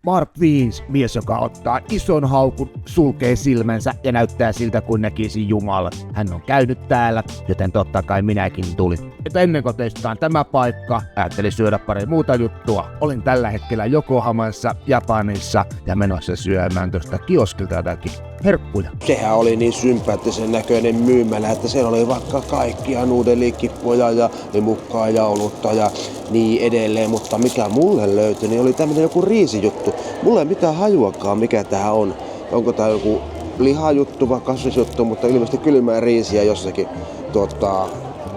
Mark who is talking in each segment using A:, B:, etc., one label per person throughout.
A: Mark 5, mies joka ottaa ison haukun, sulkee silmänsä ja näyttää siltä kuin näkisi Jumala. Hän on käynyt täällä, joten totta kai minäkin tulin. Et ennen kuin testaan tämä paikka, ajattelin syödä pari muuta juttua. Olin tällä hetkellä Yokohamassa, Japanissa ja menossa syömään tuosta kioskilta jotakin herkkuja.
B: Sehän oli niin sympaattisen näköinen myymälä, että siellä oli vaikka kaikkia nuudelikippoja ja limukkaa ja olutta ja niin edelleen. Mutta mikä mulle löytyi, niin oli tämmönen joku riisijuttu. Mulla ei mitään hajuakaan mikä tää on. Onko tää joku lihajuttu vai kasvisjuttu, mutta ilmeisesti kylmää riisiä jossakin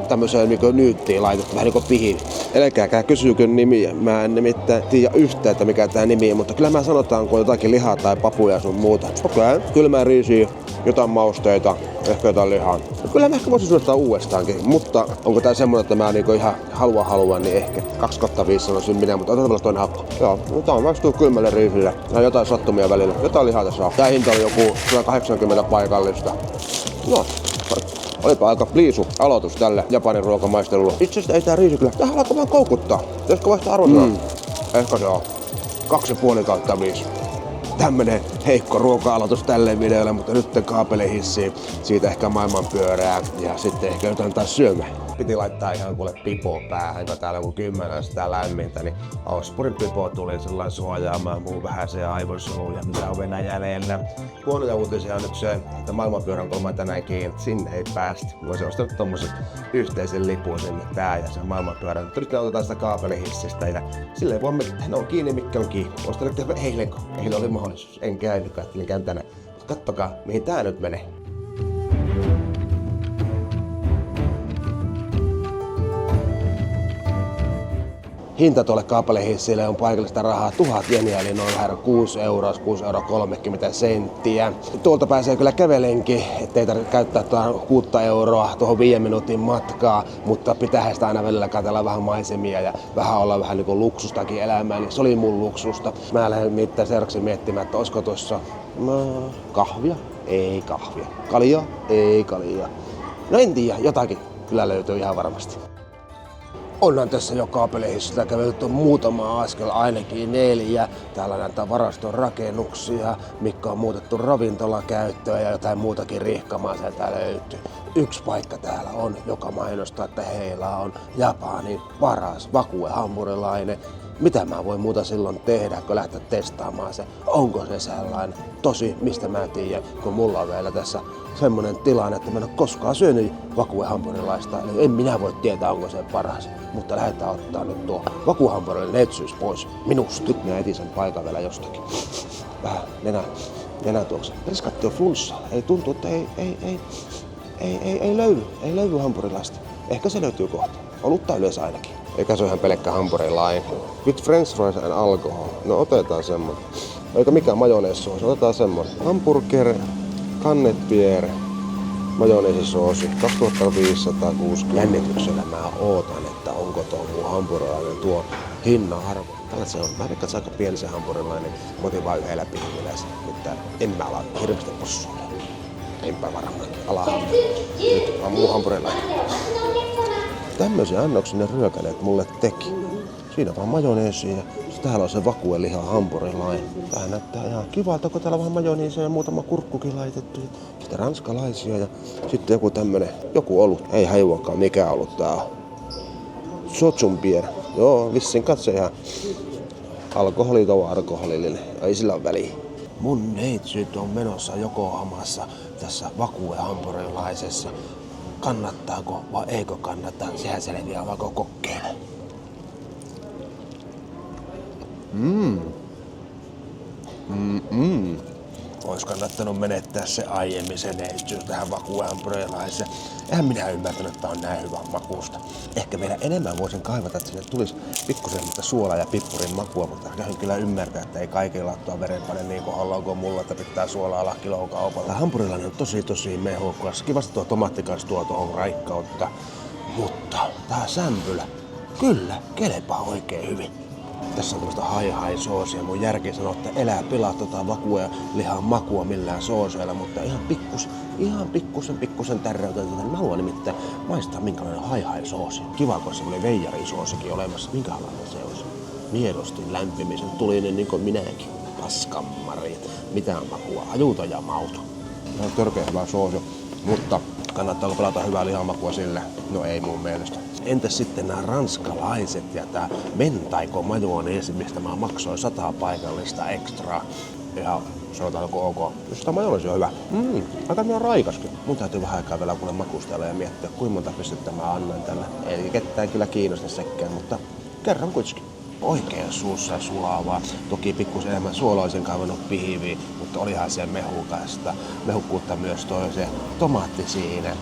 B: tämmöiseen niin nyyttiin laitettu, vähän niin kuin pihin. Älkääkää kysyykö nimiä. Mä en nimittäin tiedä yhtään, että mikä tää nimi on, mutta kyllä mä sanotaan, kun on jotakin lihaa tai papuja sun muuta. Okei, kylmää riisiä, jotain mausteita, ehkä jotain lihaa. No, kyllä mä ehkä voisin suosittaa uudestaankin, mutta onko tää semmonen, että mä niinku ihan haluan, niin ehkä 2/5 sanoisin minä, mutta otetaan vielä toinen happo. Joo, no tää on maistuu kylmälle riisille. Ja jotain sattumia välillä. Jotain lihaa tässä on. Tää hinta oli joku 180 paikallista. No. Olipa aika pliisu aloitus tälle Japanin ruokamaistelulle. Itse asiassa ei tää riisi kyllä. Tähän alkaa vaan koukuttaa. Pitäisikö vaihtaa arvotaan? Ehkä se on 2,5/5. Tämmönen heikko ruoka-aloitus tälle videolle, mutta nyt kaapelihissiin. Siitä ehkä maailman pyörää ja sitten ehkä jotain taas syömään. Piti laittaa ihan kuule pipo päähän, kun täällä kun 10 sitä lämmintä, niin Auspurin pipo tuli sellainen suojaamaan muu vähän se aivosoluja, mitä on Venäjällä. Huonoja uutisia on nyt se, että maailmanpyörän kolma tänään kiinni, sinne ei päästä. Voisi ostaa tommosen yhteisen lipun sinne tää ja sen maailmanpyörän. Mutta nyt otetaan sitä kaapelihissistä ja silleen voimme, että ne on kiinni, mikä on kiinni. Ostelette eilen, kun eilen oli mahdollisuus. En käynyt, ajattelin käyn tänään. Mutta kattokaa, mihin tää nyt menee. Hinta tuolle kaapelihissille on paikallista rahaa 1000 jeniä, eli noin vähän 6 euroa, 6,30 senttiä. Tuolta pääsee kyllä kävelenkin, ettei tarvitse käyttää 6 euroa tuohon 5 minuutin matkaa, mutta pitää sitä aina välillä katsella vähän maisemia ja vähän olla vähän niin kuin luksustakin elämää, niin se oli mun luksusta. Mä lähden seuraavaksi miettimään, että olisiko tuossa kahvia? Ei kahvia. Kaljaa? Ei kaljaa. No en tiedä, jotakin kyllä löytyy ihan varmasti. Onhan tässä jo kaapelihissillä kävelty muutama askel, ainakin 4. Täällä näitä varaston rakennuksia, mikä on muutettu ravintolakäyttöön ja jotain muutakin rihkamaa sieltä löytyy. Yksi paikka täällä on, joka mainostaa, että heillä on Japanin paras vakue-hampurilainen. Mitä mä voin muuta silloin tehdä, kun lähteä testaamaan se? Onko se sellainen? Tosi, mistä mä tiedän, kun mulla on vielä tässä semmonen tilanne, että mä en ole koskaan syönyt vakue-hampurilaista. Eli en minä voi tietää, onko se paras. Mutta lähdetään ottaa nyt tuo vakue-hampurilainen neitsyys pois minusta. Nyt mä etin sen paikan vielä jostakin. Vähän nenä tuokse. Riskatti on flunssa. Ei tuntuu, että ei löydy hampurilaista. Ehkä se löytyy kohta. Olutta yleensä ainakin. Eikä se ole ihan pelkkä hampurilainen. With french fries and alcohol. No otetaan semmonen. Eikä mikään majoneessoosi, otetaan semmonen. Hamburger, kannetbier, majoneesisoosi, 2560. Jännityksellä mä ootan, että onko tuo mun hampurilainen tuo hinnan arvo. Tällä se on. Mä veikkaan, että se aika pieni se hampurilainen. Mä otin vaan yhdellä pikkuläisen. Nyt en mä ala hirveästi possuille. Enpä varmaan. Alahan. Nyt on muu hampurilainen. Tämmöisiä annoksia ne ryökäleet mulle teki. Siinä vaan majoneesia ja täällä on se vakue-liha hampurilainen. Tää näyttää ihan kivalta, kun täällä on vähän majoneesia ja muutama kurkkukin laitettu. Sitten ranskalaisia ja sitten joku tämmönen, joku olut. Ei hajuakaan mikä olut tää on. Sochumbier. Joo, vissiin katse ihan alkoholillinen. Ei sillä ole väliä. Mun neitsyt on menossa Yokohamassa tässä vakue-hampurilaisessa. Kannattaako vai eikö kannata? Sehän selviää vaikka kokkeille. Ois kannattanut menettää se aiemmin se neitsyys tähän vakue-hampurilaiseen. Eihän minä ymmärtänyt, että on näin hyvän makuusta. Ehkä vielä enemmän voisin kaivata, että sinne tulisi pikkusen suola- ja pippurin makua, mutta käyn kyllä ymmärtää, että ei kaikilla tuo verenpaine niin kohdallaan kuin mulla, että pitää suolaa olla kiloon kaupalla. Hampurilainen on tosi mehukas. Kivasti tuo tomaatti kanssa tuo tuohon raikkautta. Mutta tää sämpylä, kyllä, kelepaa oikein hyvin. Tässä on tämmöistä hai-soosia. Mun järki sanoo, että elää pilaa tota vakua ja lihan makua millään sooseilla, mutta ihan pikkusen tärräytetään. Mä haluan nimittäin maistaa minkälainen hai-soosi. Kiva, kun semmonen veijarisoosikin olemassa. Minkälainen se olisi? miedosti lämpimisen tulinen niin kuin minäkin. Paskammari. Mitään makua. Ajuuta ja mauto. On törkeä hyvä soosi, mutta kannattaako pelata hyvää lihamakua sille? No ei mun mielestä. Entäs sitten nämä ranskalaiset ja tää mentaiko majoneesi, mistä mä maksoin 100 paikallista ekstraa. Ihan sanotaanko ok. Jos tämä majoneesi on hyvä. Aika minä raikaskin. Mun täytyy vähän aikaa vielä kuule makustella ja miettiä, kuinka monta pistettä mä annan tälle. Ei ketään kyllä kiinnosta sekään, mutta kerran kuitenkin. Oikein suussa sulavaa. Toki pikkusen enemmän suolaisen kaivannut pihviä, mutta olihan se mehukasta. Mehukkuutta myös toi se tomaatti siinä,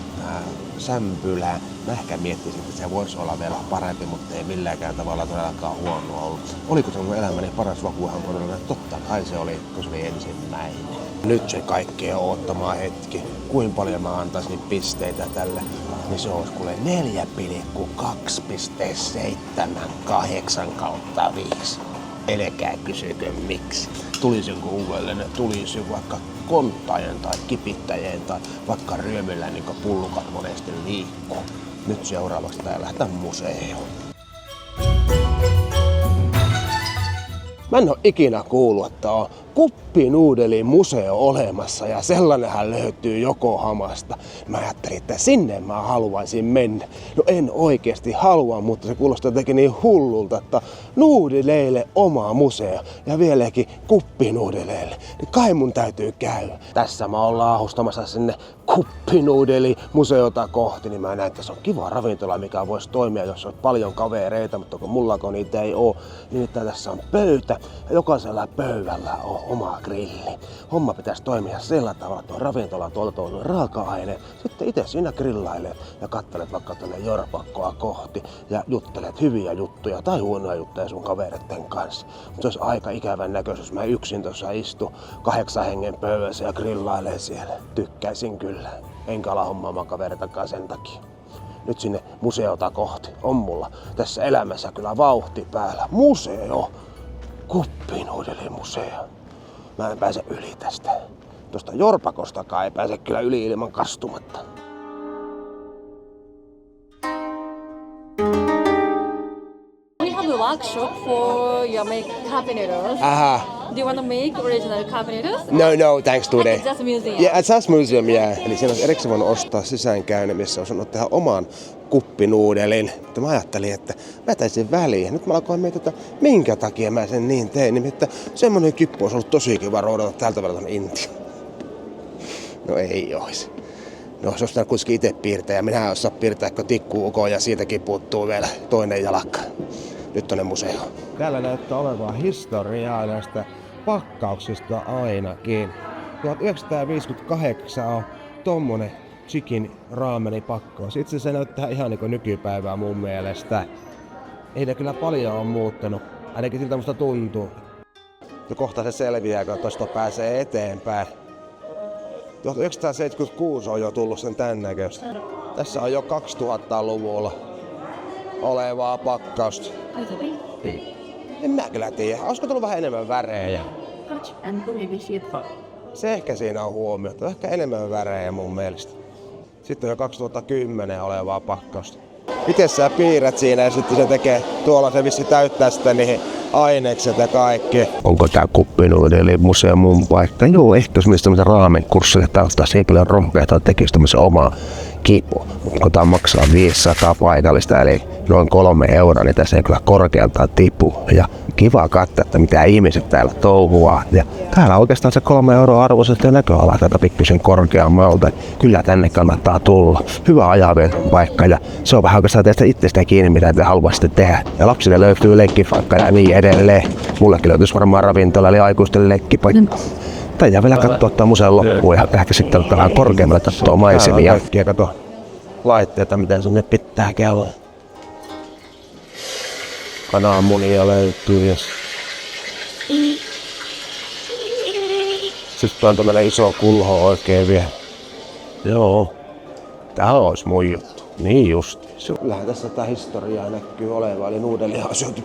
B: sämpylä. Mä ehkä miettisin, että se voisi olla vielä parempi, mutta ei milläänkään tavalla todellakaan huono ollut. Oliko se mun elämäni paras vakuuhamburgeri? Totta kai se oli, kun se oli ensimmäinen. Nyt se kaikkea oottama hetki. Kuinka paljon mä antaisin pisteitä tälle? Niin se olisi kuule 4,278/5. Älkää kysykö miksi. Tulisinko uudelleen? Tulisin vaikka konttajen tai kipittäjien tai vaikka ryömillä niin kuin pullukat monesti liikkuu. Nyt seuraavaksi tää lähdetään museoon. Mä en oo ikinä kuullut, että on kuppinuudelimuseo olemassa ja sellainenhan löytyy Yokohamasta. Mä ajattelin, että sinne mä haluaisin mennä. No en oikeesti halua, mutta se kuulostaa jotenkin niin hullulta, että nuudeleille oma museo ja vieläkin kuppinuudeleille. Niin kai mun täytyy käydä. Tässä mä oon laahustamassa sinne kuppinuudelimuseota kohti, niin mä näen, että se on kiva ravintola, mikä voisi toimia, jos on paljon kavereita, mutta kun mullako niitä ei oo, niin että tässä on pöytä ja jokaisella pöydällä on oma grilli. Homma pitäisi toimia sillä tavalla, että on ravintola tuolta raaka-aine, sitten itse siinä grillailet ja katselet vaikka tuonne Jorpakkoa kohti ja juttelet hyviä juttuja tai huonoja juttuja sun kavereiden kanssa. Mutta se olisi aika ikävän näköistä, jos mä yksin tuossa istu 8 hengen pöydässä ja grillailee siellä. Tykkäisin kyllä, enkä ala hommaamaan kaveritakaan sen takia. Nyt sinne museota kohti on mulla tässä elämässä kyllä vauhti päällä. Museo! Kuppinuudelimuseo. Mä en pääse yli tästä. Tuosta Jorpakostakaan ei pääse kyllä yli ilman kastumatta.
C: We have a workshop for your make cup noodles. Do you want to make original cup noodles?
B: No, thanks today.
C: Just museum.
B: Yeah, it's just museum, yeah. Eli siinä olisi erikseen voinut ostaa sisäänkäynnin, missä olisi voinut tehdä oman kuppinuudelin. Mutta mä ajattelin, että mä taisin väliin. Nyt mä alkoin miettiä, että minkä takia mä sen niin tein. Nimittäin semmonen kippu olisi ollut tosi kiva roudata tältä välillä tuonne Intiaan. No ei ois. No se olisi kuitenkin itse piirtää ja minä en osaa piirtää, kun tikkuu ukoon ja siitäkin puuttuu vielä toinen jalakka. Nyt tonne museoon. Täällä näyttää olevan historiaa näistä pakkauksista ainakin. 1958 on tommonen chicken raameni pakkaus. Itse asiassa se näyttää ihan niinku nykypäivää mun mielestä. Ei ne kyllä paljon on muuttanut. Ainakin siltä musta tuntuu. Ja kohta se selviää, kun tosta pääsee eteenpäin. 1976 on jo tullut sen tän näköistä. Tässä on jo 2000-luvulla olevaa pakkausta. En mä kyllä tiedä. Olisiko tullut vähän enemmän värejä? Se ehkä siinä on huomioitu. Ehkä enemmän värejä mun mielestä. Sitten on jo 2010 olevaa pakkausta. Miten sä piirrät siinä ja sitten se tekee tuolla, se vissi täyttää sitten niihin ainekset ja kaikki. Onko tää kuppinuudelimuseo mun paikka? Joo, ehkä jos mistä raamenkursseja taustaa, se ei kyllä rohkeata tekisi tämmöisen omaa kipua. Mutta kun tää maksaa 500 paikallista, eli noin 3 €, niin tässä ei kyllä korkealtaan tipu. Ja kiva katsoa, että mitä ihmiset täällä touhuaa. Ja täällä oikeastaan se 3 € arvoisesti näköala tätä pikkusen korkeammalta. Kyllä tänne kannattaa tulla. Hyvä ajanpaikka ja se on vähän oikeastaan teistä itsestä kiinni, mitä te haluaisitte tehdä. Ja lapsille löytyy leikkipaikka ja niin edelleen. Mullekin löytyisi varmaan ravintola eli aikuisten leikkipaikka. Tai jää vielä katsoa tämän museon loppuun ja ehkä sitten ottaa vähän korkeammalle katsoa maisemia. Kaikkia kato laitteita, miten sinne pitää käydä. Kananmunia löytyy ja sitten on tämmönen iso kulho oikein vielä. Joo, tää olisi mun juttu. Niin just. Kyllähän tässä tätä historiaa näkyy olevan, eli nuudelia on syöty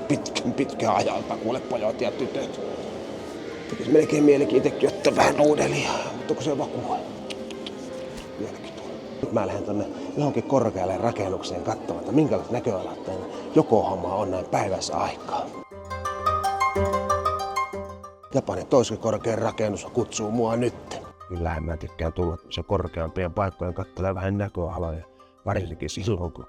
B: pitkän ajalta, kuule pojat ja tytöt. Tekis melkein mielikin itekin ottaa vähän nuudelia, mutta kun se vakuaa. Vieläkin tuolla. Nyt mä lähden tonne johonkin korkealle rakennukseen katsomaan, että minkälaiset näköalat Yokohama on näin päivässä aikaa. Japanin toisen korkein rakennus kutsuu mua nyt.
A: Kyllähän mä tykkään tulla se korkeampien paikkojen kattelee vähän näköaloja. Varsinkin silloin, kun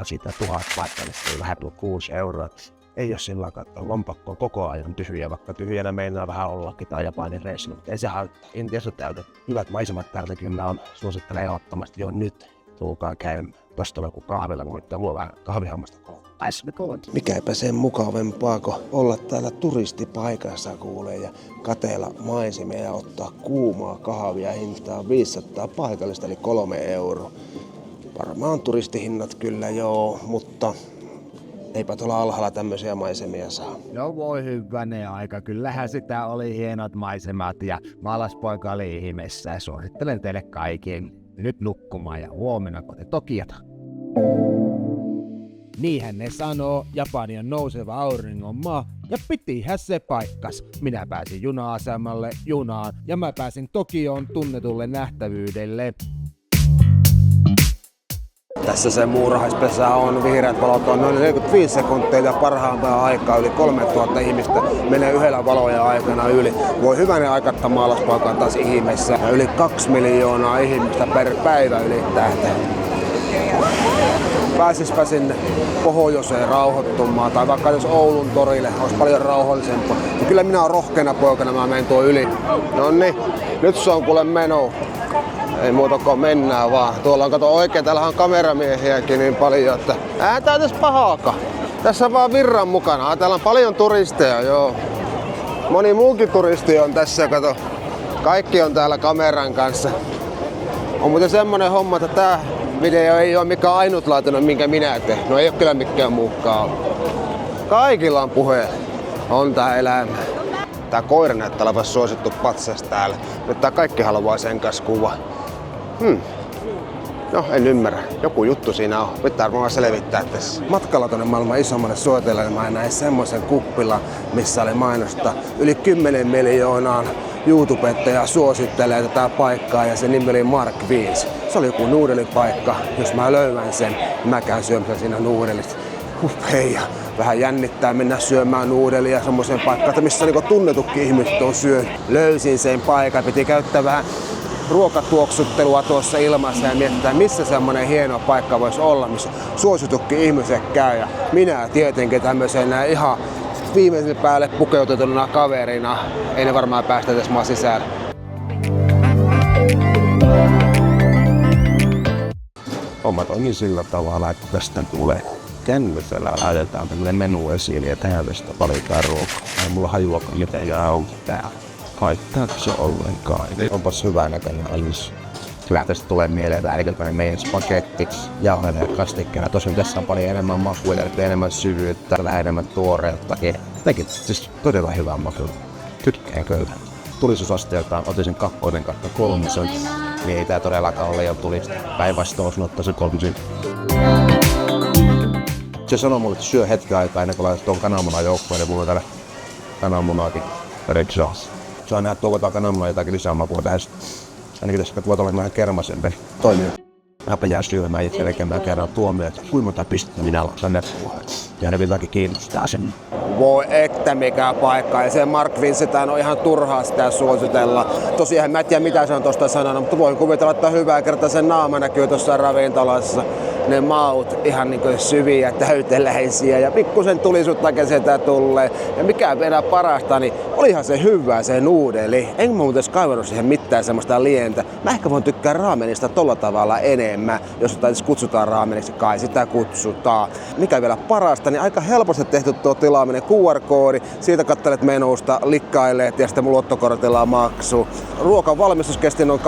A: sitä 1000 paikallista ei vähän tuo 6 euroa. Ei ole sillä katsoa, lompakko on koko ajan tyhjä, vaikka tyhjänä meinaa vähän ollakin tai Japanin reissu. Mutta ei se haittaa. Intiassa täytä hyvät maisemat täältäkin. Mä suosittelen ehdottomasti jo nyt. Tulkaa käymään. Tuosta on joku kahvilla, kun nyt mulla on vähän kahvihammasta kouluttaessa.
B: Mikäpä sen mukavampaa kuin olla täällä turistipaikassa kuulee ja kateella maisemia ja ottaa kuumaa kahvia hintaa 500 paikallista eli 3 euroa. Varmaan turistihinnat kyllä joo, mutta eipä tuolla alhaalla tämmöisiä maisemia saa.
A: No voi hyvänen aika, kyllähän sitä oli hienot maisemat ja maalaspoika oli ihmeessä ja suosittelen teille kaikille nyt nukkumaan ja huomenna kote Tokiota. Niinhän ne sanoo, Japani on nouseva auringon maa ja pitihän se paikkas. Minä pääsin juna-asemalle junaan ja mä pääsin Tokioon tunnetulle nähtävyydelle.
B: Tässä se muurahaispesä on, vihreät valot on noin 45 sekuntia ja parhaimpaa aikaa yli 3000 ihmistä menee yhdellä valojen aikana yli. Voi hyvänen aikatta maalaspoikaan taas ihmeessä ja yli 2 miljoonaa ihmistä per päivä ylittää. Pääsispä sinne pohjoiseen rauhoittumaan tai vaikka jos Oulun torille olisi paljon rauhallisempaa. Ja kyllä minä olen rohkeana poikana, mä menen tuo yli. Noniin, nyt se on kuule meno. Ei muuta kuin mennään vaan. Tuolla on kato oikein, täällä on kameramiehiäkin niin paljon, että tää ei tässä pahaakaan. Tässä on vaan virran mukana. Täällä on paljon turisteja, joo. Moni muukin turisti on tässä, kato. Kaikki on täällä kameran kanssa. On muuten semmonen homma, että tää video ei ole mikään ainutlaatuinen, minkä minä teen. No ei ole kyllä mikään muukaan. Kaikilla on puhe. On tää elämä. Tää koira näyttää olevan suosittu patsas täällä. Nyt tää kaikki haluaa sen kanssa kuva. No, en ymmärrä. Joku juttu siinä on. Pitää varmaan selvittää tässä. Matkalla tonne maailman isommalle suoteelle mä näin semmoisen kuppilan, missä oli mainosta. Yli 10 miljoonaa YouTubettajaa suosittelee tätä paikkaa ja se nimi oli Mark 5. Se oli joku nuudelipaikka. Jos mä löydän sen, niin mä käyn syömässä siinä nuudelista. Hei, vähän jännittää mennä syömään nuudelia semmoiseen paikkaan, missä niinku tunnetukin ihmiset on syönyt. Löysin sen paikan, piti käyttää vähän ruokatuoksuttelua tuossa ilmassa ja mietitään, missä semmoinen hieno paikka voisi olla, missä suositukin ihmiset käy. Ja minä tietenkin tämmöisenä ihan viimeisen päälle pukeutetuna kaverina. Ei ne varmaan päästä edes maan sisään. Homma toimii sillä tavalla, että tästä tulee kännykällä laitetaan tämmönen menu esiin ja täältä valitaan ruokaa. Ei mulla hajuakaan mitään on täällä. Haittaako se ollenkaan? Onpas hyvä näköinen alis. Kyllä tästä tulee mieleen täällä meidän spagettiksi jauheena ja kastikkeena. Tosin tässä on paljon enemmän makuja, enemmän syvyyttä, vähän enemmän tuoreutta. Jotenkin siis todella hyvää makua. Tykkään kyllä. Tulisuusasteeltaan otin 2/3, niin ei tää todellakaan ole liian tulista. Päinvastoin osin ottaa se 3. Se sanoi mulle, että syö hetken aikaa ennen kuin laitat tuon kananmunan joukkoon, ja mulla on täällä kananmunaakin red sauce. Saa nähdä tuolla kananmunan jotakin lisää makua tästä. Ainakin tässä voit olla vähän kermasempi. Toimii. Mäpä jää syömään itse tekemään kerran tuomioon, että kuinka monta pistettä minä laksan netpuolella. Ja ne jotakin kiinnostaa sen. Voi että mikä paikka. Ja se Mark Vincentään on ihan turhaa sitä suositella. Tosiaan mä en tiedä mitä se on tosta sanonut, mutta voin kuvitella, että hyvää kertaa sen naama näkyy tuossa ravintolassa. Ne maut ihan niin kuin syviä, täyteläisiä ja pikkusen tulisuuttakin sieltä tulee. Ja mikä vielä parasta, niin olihan se hyvä se nuudeli. En mä muuten kaivannut siihen mitään semmoista lientä. Mä ehkä voin tykkää raamenista tolla tavalla enemmän, jos sitä edes kutsutaan raameniksi, kai sitä kutsutaan. Mikä vielä parasta, niin aika helposti tehty tuo tilaaminen. QR-koodi, siitä katselet menusta, likkailet ja sitten mun luottokortilla maksu. Ruokan valmistus kesti noin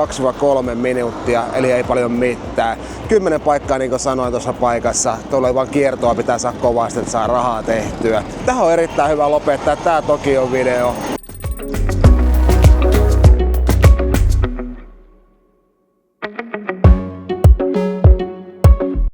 B: 2-3 minuuttia, eli ei paljon mitään. 10 paikkaa niin kuin sanoin tuossa paikassa. Tuolla vaan kiertoa pitää saada kovasti, että saa rahaa tehtyä. Tähän on erittäin hyvä lopettaa tää Tokion video.